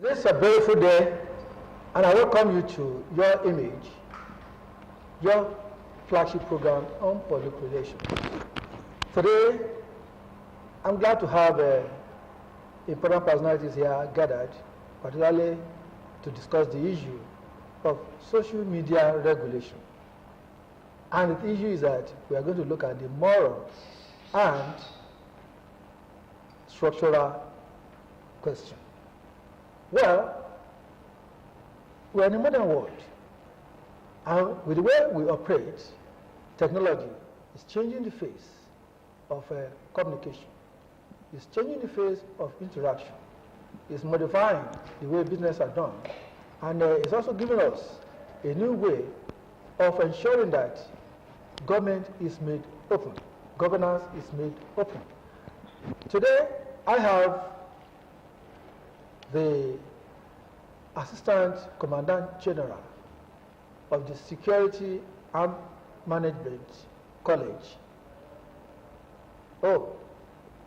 This is a beautiful day, and I welcome you to Your Image, your flagship program on public relations. Today, I'm glad to have important personalities here gathered, particularly to discuss the issue of social media regulation. And the issue is that we are going to look at the moral and structural question. Well, we're in a modern world, and with the way we operate, technology is changing the face of communication. It's changing the face of interaction. It's modifying the way business are done. And it's also giving us a new way of ensuring that government is made open. Governance is made open. Today, I have the Assistant Commandant General of the Security and Management College. Oh,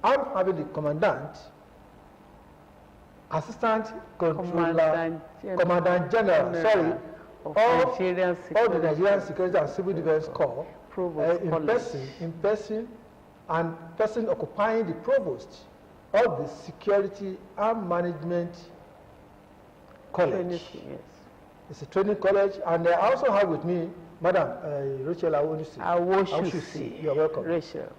I'm having the Commandant, Assistant Controller, Commandant General, sorry, of the Nigerian Security and Civil Defense Corps, in person, and person occupying the provost of the Security and Management College. Yes. It's a training college, and I also have with me Madam Rachel Awoshusi. You're welcome. Rachel.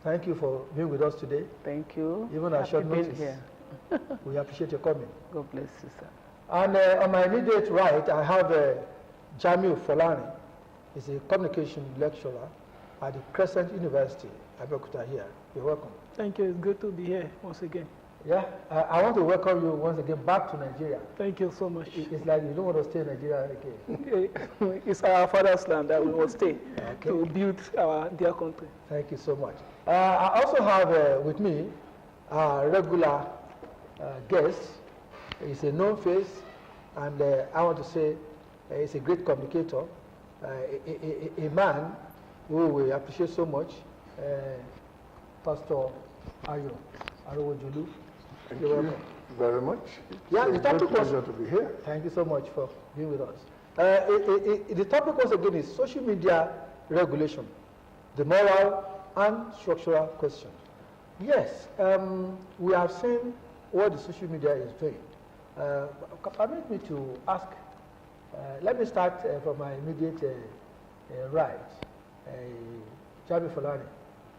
Thank you for being with us today. Thank you. Even at short notice. Here. We appreciate your coming. God bless you, sir. And on my immediate right, I have Jamiu Folani. He's a communication lecturer at the Crescent University, Abeokuta here. You're welcome. Thank you. It's good to be here once again. Yeah, I want to welcome you once again back to Nigeria. Thank you so much. It's like you don't want to stay in Nigeria again. It's our father's land that we will stay to build our dear country. Thank you so much. I also have with me a regular guest. He's a known face, and I want to say he's a great communicator, a man who we appreciate so much, Pastor Ayo Arowojulu. Thank you very much. Yeah, the topic was pleasure to be here. Thank you so much for being with us. The topic once again is social media regulation, the moral and structural question. Yes, we have seen what the social media is doing. Permit me to ask, let me start from my immediate right, Jami Folani.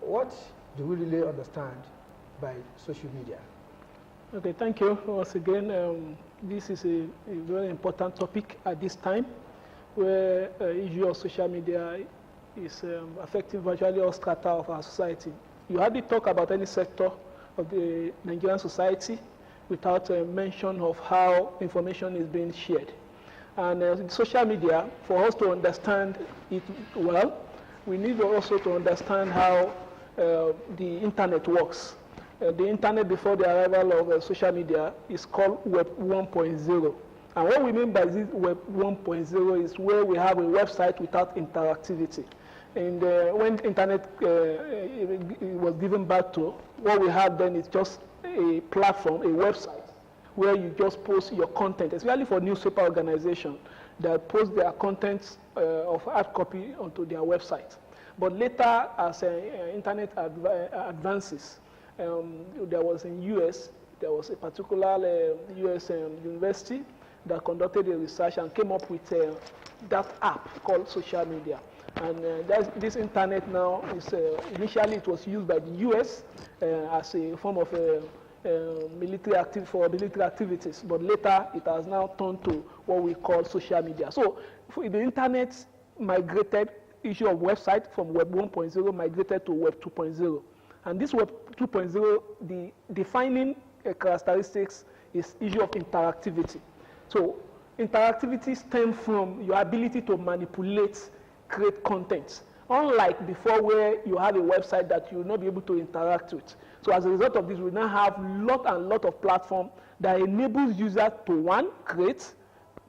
What do we really understand by social media? Okay, thank you once again. This is a very important topic at this time, where the issue of social media is affecting virtually all strata of our society. You hardly talk about any sector of the Nigerian society without a mention of how information is being shared. And social media, for us to understand it well, we need also to understand how the internet works. The internet before the arrival of social media is called Web 1.0. And what we mean by this Web 1.0 is where we have a website without interactivity. And when internet was given back to, what we have then is just a platform, a website, where you just post your content, especially for newspaper organizations that post their contents of hard copy onto their website. But later, as internet advances, there was in US, there was a particular US university that conducted a research and came up with that app called social media. And this internet now is, initially it was used by the US as a form of military activities, but later it has now turned to what we call social media. So the internet migrated, issue of website from Web 1.0 migrated to Web 2.0. And this Web 2.0, the defining characteristics is issue of interactivity. So interactivity stems from your ability to manipulate, create content. Unlike before where you have a website that you will not be able to interact with. So as a result of this, we now have lot of platforms that enables users to, one, create,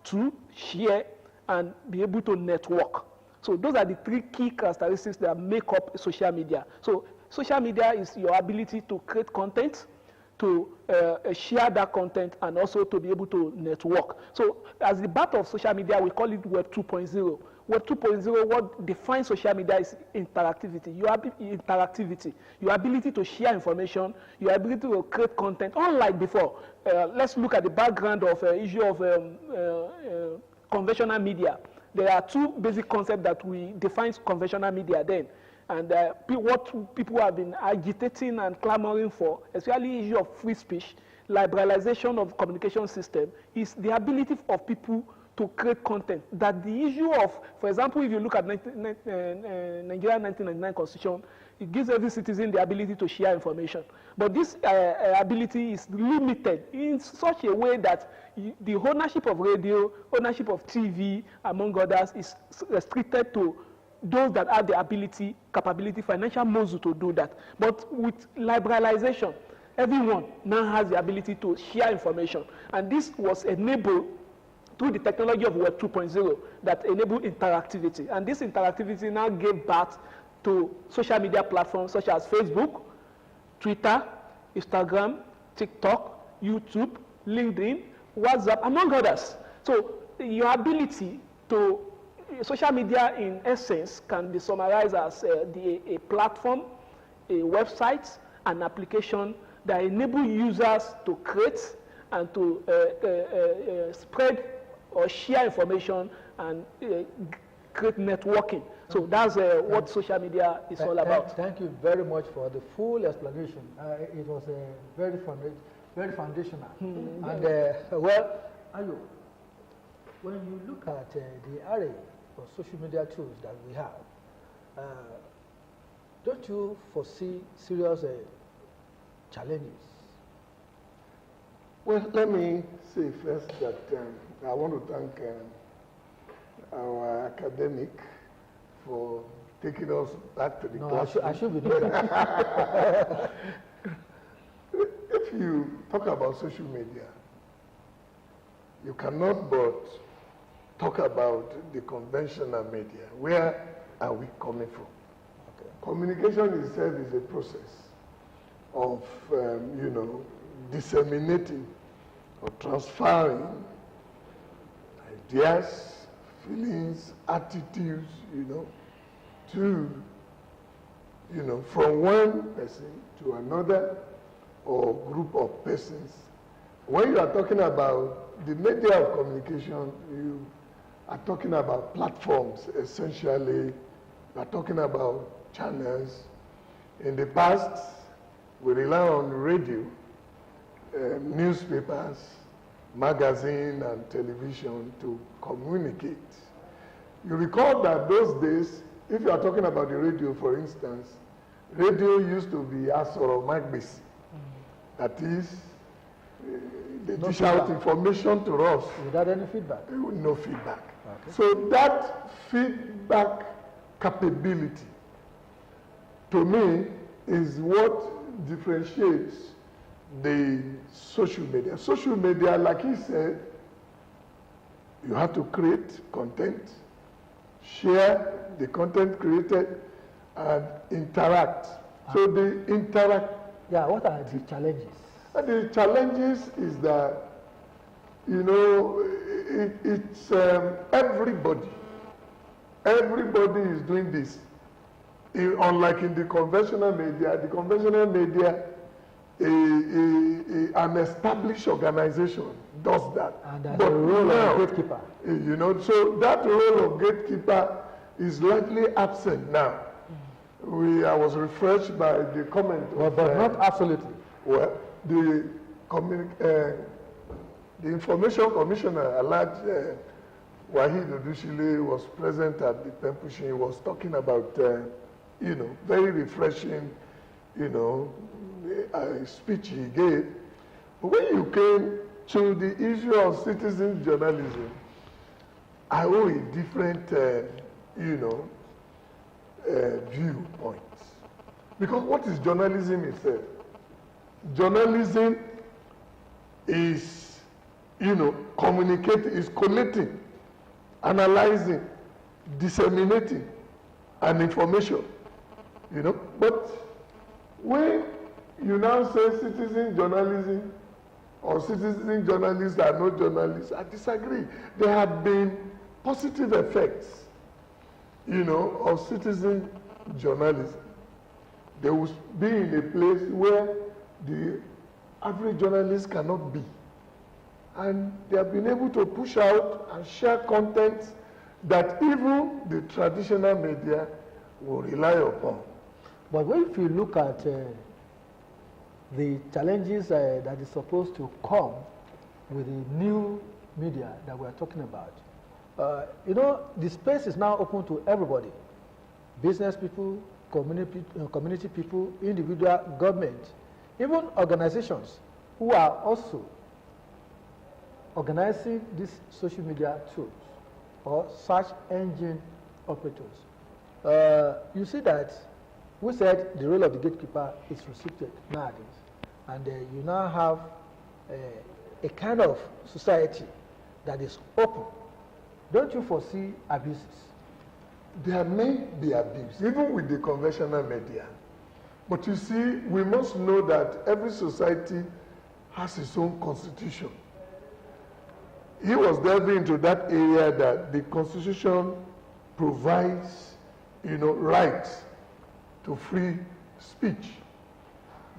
two, share, and be able to network. So those are the three key characteristics that make up social media. So social media is your ability to create content, to share that content and also to be able to network. So as the birth of social media, we call it Web 2.0. Web 2.0, what defines social media is interactivity. Your ability to share information, your ability to create content, unlike before. Let's look at the background of issue of conventional media. There are two basic concepts that we define conventional media then. And what people have been agitating and clamoring for, especially issue of free speech, liberalization of communication system, is the ability of people to create content. That the issue of, for example, if you look at Nigeria 1999 Constitution, it gives every citizen the ability to share information. But this ability is limited in such a way that the ownership of radio, ownership of TV, among others, is restricted to those that have the ability, capability, financial muscle to do that. But with liberalization, everyone now has the ability to share information. And this was enabled through the technology of Web 2.0 that enabled interactivity. And this interactivity now gave birth to social media platforms such as Facebook, Twitter, Instagram, TikTok, YouTube, LinkedIn, WhatsApp, among others. So your ability to, social media in essence can be summarized as a platform, a website, an application that enable users to create and to spread or share information and create networking. So that's what social media is all about. Thank you very much for the full explanation. It was very foundational. And well, Ayo, when you look at the array of social media tools that we have, don't you foresee serious challenges? Well, let me say first that I want to thank our academic for taking us back to the classroom. I should be doing that. If you talk about social media, you cannot but talk about the conventional media. Where are we coming from? Okay. Communication itself is a process of, disseminating or transferring ideas, feelings, attitudes, from one person to another or group of persons. When you are talking about the media of communication, you are talking about platforms, essentially. You are talking about channels. In the past, we rely on radio, newspapers, magazine, and television to communicate. You recall that those days, if you are talking about the radio, for instance, radio used to be a sort of magbis. That is, they dish out information to us. Without any feedback? No feedback. Okay. So that feedback capability, to me, is what differentiates the social media. Social media, like he said, you have to create content, share the content created, and interact. So the interact. Yeah, what are the challenges? The challenges is that, it's everybody. Everybody is doing this. Unlike in the conventional media, an established organization does that. And that's the role of gatekeeper. So that role of gatekeeper is largely absent now. I was refreshed by the comment. But not absolutely. Well, the Information Commissioner, Alhaji Wahid Odushile, was present at the pen pushing. He was talking about, very refreshing, speech he gave. But when you came to the issue of citizen journalism, I owe a different, viewpoint. Because what is journalism itself? Journalism is, communicating, is collecting, analyzing, disseminating an information, But when you now say citizen journalism or citizen journalists are not journalists. I disagree. There have been positive effects, you know, of citizen journalism. They will be in a place where the average journalist cannot be. And they have been able to push out and share content that even the traditional media will rely upon. But if you look at the challenges that is supposed to come with the new media that we are talking about, you know, the space is now open to everybody. Business people, community people, individual government, even organizations who are also organizing these social media tools or search engine operators. You see that we said the role of the gatekeeper is restricted nowadays, and you now have a kind of society that is open. Don't you foresee abuses? There may be abuse, even with the conventional media. But you see, we must know that every society has its own constitution. He was delving into that area that the constitution provides, you know, rights to free speech.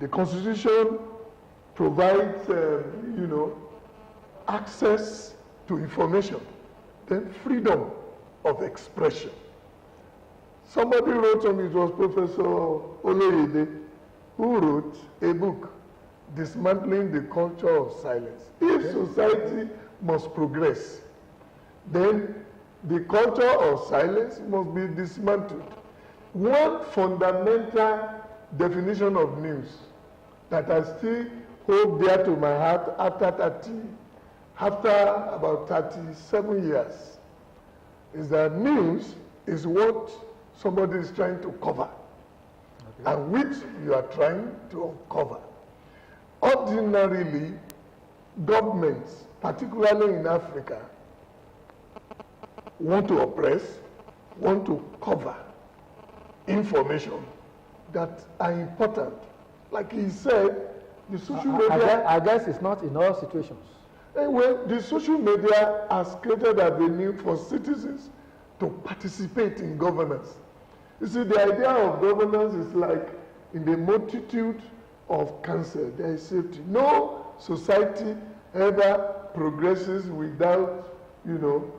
The constitution provides, you know, access to information, then freedom of expression. Somebody wrote on it, was Professor Oloyede, who wrote a book, Dismantling the Culture of Silence. If society must progress, then the culture of silence must be dismantled. One fundamental definition of news that I still hold dear to my heart after about 37 years is that news is what somebody is trying to cover, okay, and which you are trying to uncover. Ordinarily, governments, particularly in Africa, want to oppress, want to cover information that are important. Like he said, the social media... I guess it's not in all situations. Well, the social media has created an avenue for citizens to participate in governance. You see, the idea of governance is like in the multitude of cancer, there is safety. No society ever progresses without, you know,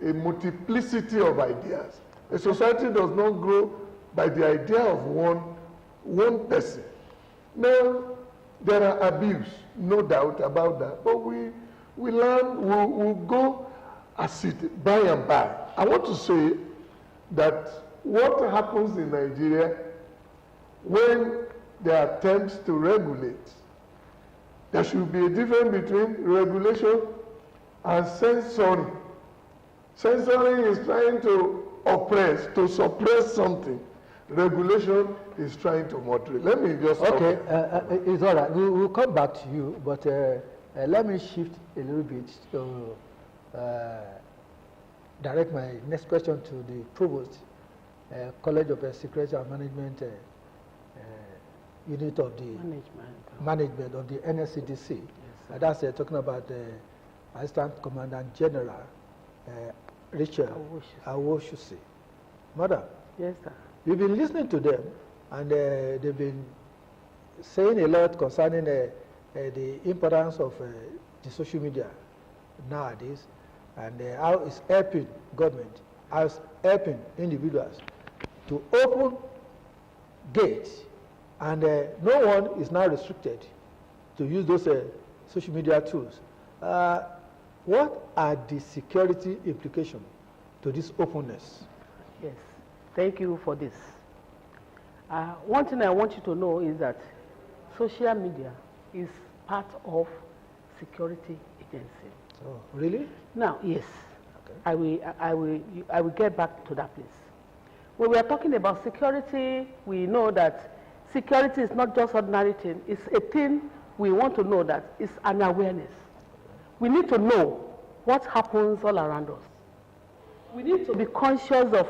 a multiplicity of ideas. A society does not grow by the idea of one person. Now, there are abuse, no doubt about that, but we learn, we'll go as it by and by. I want to say that what happens in Nigeria when there are attempts to regulate, there should be a difference between regulation and censoring. Censoring is trying to oppress, to suppress something. Regulation is trying to moderate. Let me just... Okay, it's all right. We'll come back to you, but let me shift a little bit to direct my next question to the Provost, College of Security and Management Unit of the Management of the NSCDC. Yes, that's talking about the Assistant Commandant General Richard Awoshuse. Madam. Yes, sir. You've been listening to them, and they've been saying a lot concerning the importance of the social media nowadays, and how it's helping government, how it's helping individuals to open gates, and no one is now restricted to use those social media tools. What are the security implications to this openness? Yes. Thank you for this. One thing I want you to know is that social media is part of security agency. Oh, really? Now, yes. Okay. I will get back to that place. When we are talking about security, we know that security is not just ordinary thing. It's a thing we want to know that it's an awareness. We need to know what happens all around us. We need to be conscious of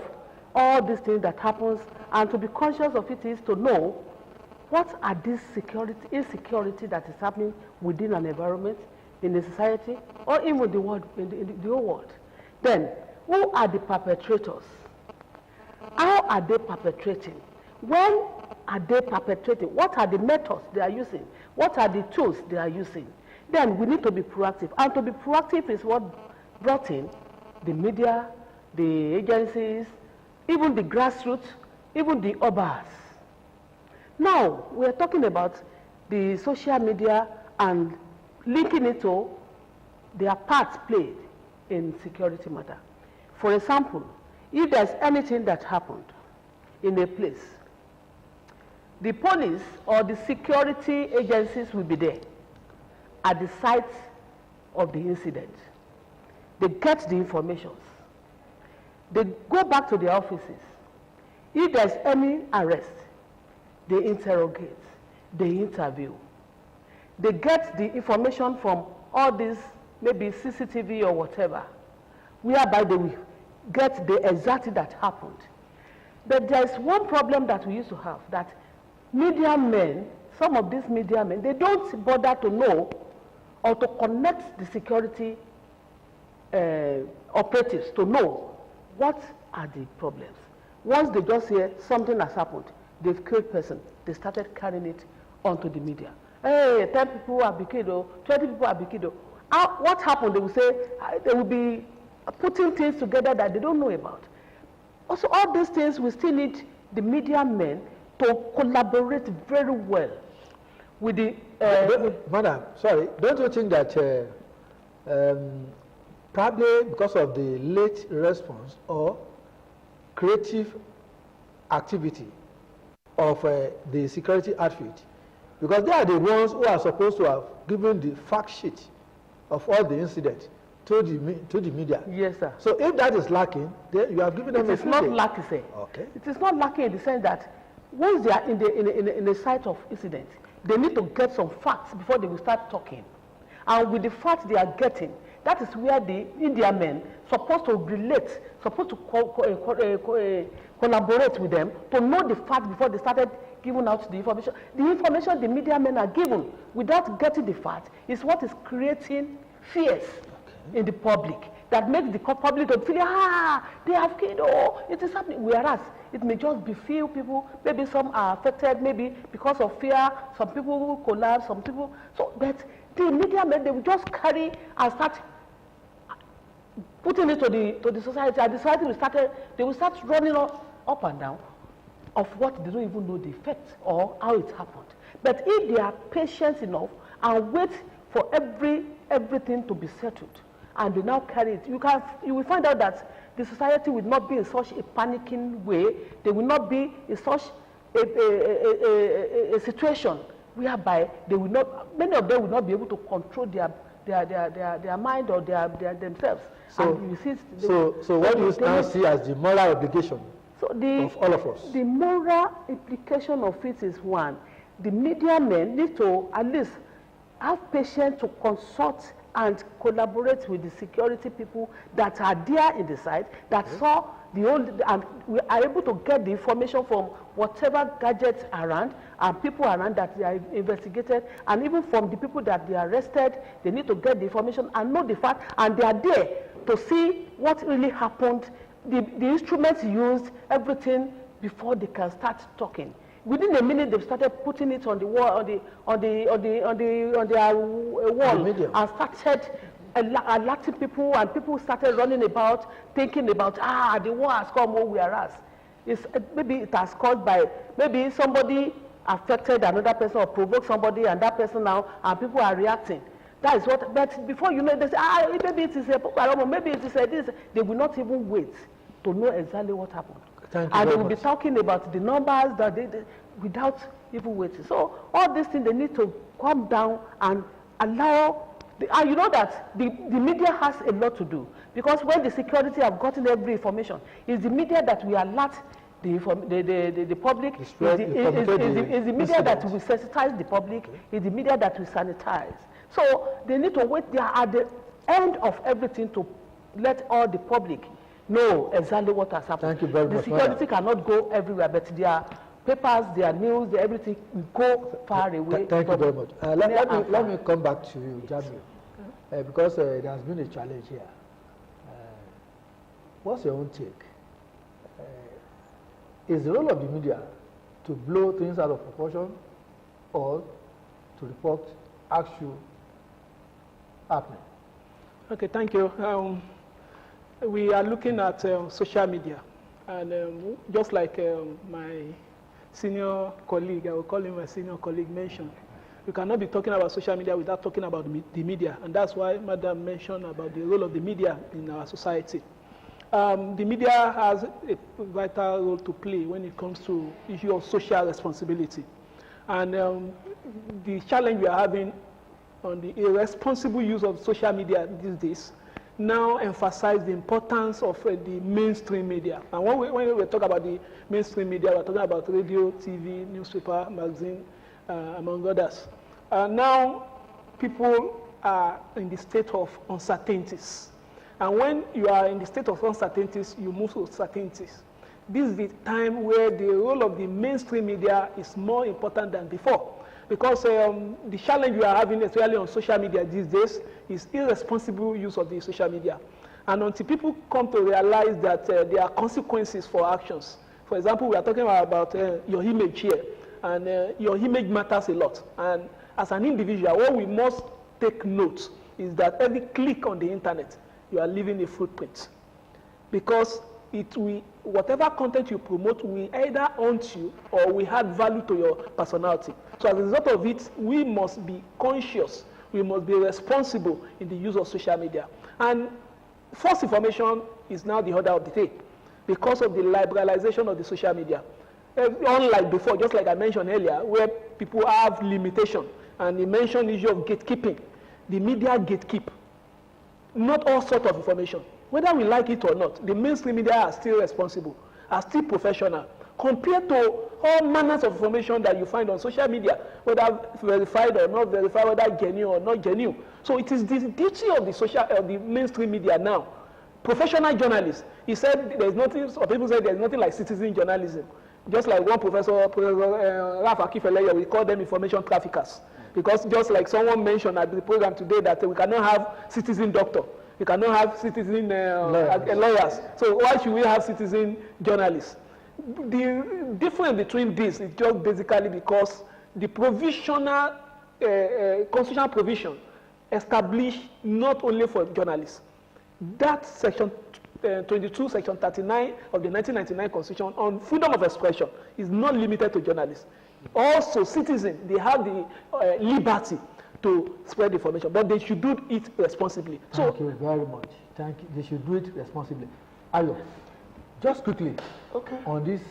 all these things that happens, and to be conscious of it is to know what are these insecurity that is happening within an environment, in the society, or even the world, in the whole world? Then, who are the perpetrators? How are they perpetrating? When are they perpetrating? What are the methods they are using? What are the tools they are using? Then we need to be proactive. And to be proactive is what brought in the media, the agencies, even the grassroots, even the urbans. Now, we are talking about the social media and linking it to their parts played in security matter. For example, if there's anything that happened in a place, the police or the security agencies will be there at the site of the incident. They get the information. They go back to their offices. If there's any arrest, they interrogate, they interview. They get the information from all these, maybe CCTV or whatever, whereby they will get the exact thing that happened. But there's one problem that we used to have, that media men, some of these media men, they don't bother to know or to connect the security operatives to know what are the problems. Once they just hear something has happened, they've killed person, they started carrying it onto the media. Hey, 10 people have been killed, 20 people have been killed. What happened? They will say, they will be putting things together that they don't know about. Also, all these things, we still need the media men to collaborate very well with the... Madam, sorry, don't you think that probably because of the late response or creative activity of the security outfit, because they are the ones who are supposed to have given the fact sheet of all the incidents to the media. Yes, sir. So if that is lacking, then you have given them a It is not lacking, sir. Okay. It is not lacking in the sense that once they are in the site of incident, they need to get some facts before they will start talking. And with the facts they are getting, that is where the media men supposed to relate, supposed to collaborate with them to know the facts before they started giving out the information. The information the media men are given without getting the facts is what is creating fears in the public, that makes the public to feel, they have killed, it is happening. Whereas it may just be few people, maybe some are affected, maybe because of fear, some people will collapse, some people. So that the media men, they will just carry and start putting it to the society, and the society will start running up and down of what they don't even know the effect or how it happened. But if they are patient enough and wait for everything to be settled, and they now carry it, you will find out that the society will not be in such a panicking way. They will not be in such a situation whereby they will not, many of them will not be able to control their mind or themselves. So what do you now see as the moral obligation of all of us? The moral implication of it is, one, the media men need to at least have patience to consult and collaborate with the security people that are there in the site, that saw the old, and we are able to get the information from whatever gadgets around and people around that they are investigated, and even from the people that they arrested. They need to get the information and know the fact, and they are there to see what really happened, the instruments used, everything, before they can start talking. Within a minute, they've started putting it on the wall, on their wall, and started alerting people, and people started running about, thinking about, the war has come, whereas maybe it has caused by, maybe somebody affected another person or provoked somebody, and that person now, and people are reacting. That is what, but before you know, they say, maybe it is a, maybe it is a this. They will not even wait to know exactly what happened. And they will be talking about the numbers that without even waiting. So all these things, they need to calm down and allow, and you know that the media has a lot to do, because when the security have gotten every information, it's the media that will alert the public, is the media that will sensitize the public, is the media that will sanitize. So they need to wait there at the end of everything to let all the public know exactly what has happened. Thank you very much. The security cannot go everywhere, but their papers, their news, their everything will go far away. Thank you very much. Let me come back to you, Jamiu, because there has been a challenge here. What's your own take? Is the role of the media to blow things out of proportion or to report actual happening? Okay, thank you. We are looking at social media, and just like my senior colleague, I will call him my senior colleague, mentioned, you cannot be talking about social media without talking about the media, and that's why Madam mentioned about the role of the media in our society. The media has a vital role to play when it comes to issue of social responsibility. And the challenge we are having on the irresponsible use of social media these days now emphasize the importance of the mainstream media. And when we talk about the mainstream media, we're talking about radio, TV, newspaper, magazine, among others. Now, people are in the state of uncertainties. And when you are in the state of uncertainties, you move to certainties. This is the time where the role of the mainstream media is more important than before. Because the challenge we are having, especially on social media these days, is irresponsible use of the social media. And until people come to realize that there are consequences for actions. For example, we are talking about your image here, and your image matters a lot. And as an individual, what we must take note is that every click on the internet, you are leaving a footprint. Because whatever content you promote will either haunt you or will add value to your personality. So as a result of it, we must be conscious, we must be responsible in the use of social media. And false information is now the order of the day because of the liberalization of the social media. Unlike before, just like I mentioned earlier, where people have limitation, and you mentioned the issue of gatekeeping. The media gatekeep. Not all sorts of information. Whether we like it or not, the mainstream media are still responsible, are still professional, compared to all manners of information that you find on social media, whether verified or not verified, whether genuine or not genuine. So it is the duty of the mainstream media now. Professional journalists, he said there's nothing, or people say there's nothing like citizen journalism. Just like one professor Raf Akifeleyo, we call them information traffickers. Because just like someone mentioned at the program today that we cannot have citizen doctor, we cannot have citizen lawyers. So why should we have citizen journalists? The difference between this is just basically because the provisional, constitutional provision established not only for journalists. That section 22, section 39 of the 1999 Constitution on freedom of expression is not limited to journalists. Also, citizens, they have the liberty to spread information, but they should do it responsibly. Thank you very much. Thank you. They should do it responsibly. Ayo, just quickly on this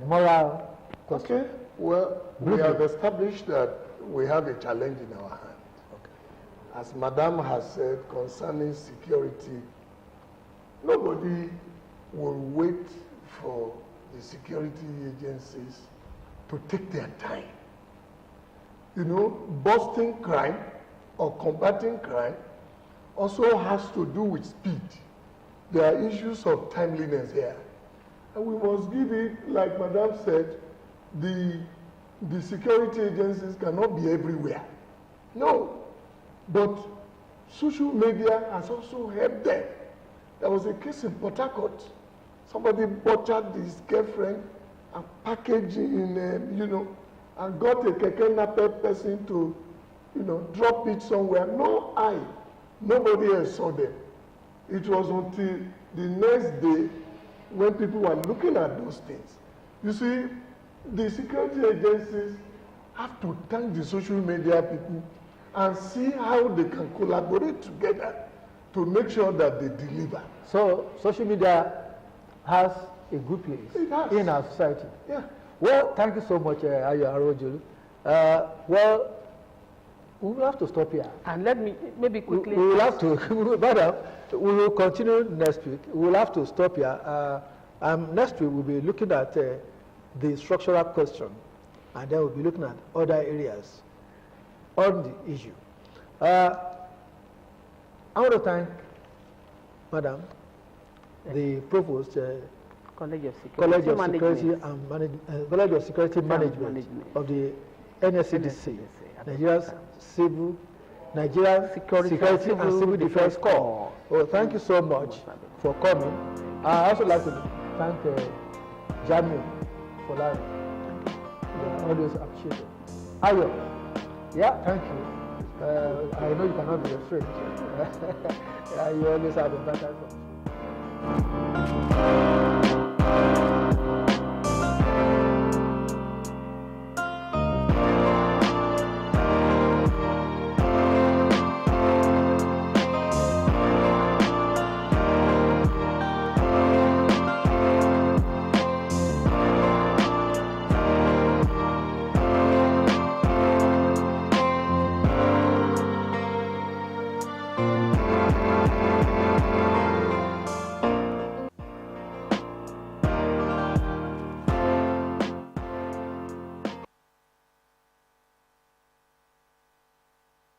moral question. Okay. Well, we have established that we have a challenge in our hand. Okay. As Madam has said concerning security, nobody will wait for the security agencies to take their time. You know, busting crime or combating crime also has to do with speed. There are issues of timeliness here. And we must give it, like Madam said, the security agencies cannot be everywhere. No. But social media has also helped them. There was a case in Port Harcourt. Somebody butchered his girlfriend and packaged in, and got a keke person to, drop it somewhere. No eye. Nobody else saw them. It was until the next day when people were looking at those things. You see, the security agencies have to thank the social media people and see how they can collaborate together to make sure that they deliver. So social media has a good place in our society. Yeah. Well, thank you so much, Ayo Arojulu. Well, we will have to stop here. And let me maybe quickly. We will have to, madam, we will continue next week. We will have to stop here. Next week we'll be looking at the structural question, and then we'll be looking at other areas on the issue. I want to thank Madam, the Provost, College of Security, College of Management. Security and College of Security Management of the NSCDC, Nigeria's Security and Civil Defense Corps. Well, thank you so much for coming. I also like to thank Jamil for that. Always appreciate it. Ayo, yeah, thank you. I know you cannot be afraid. You always have a better from.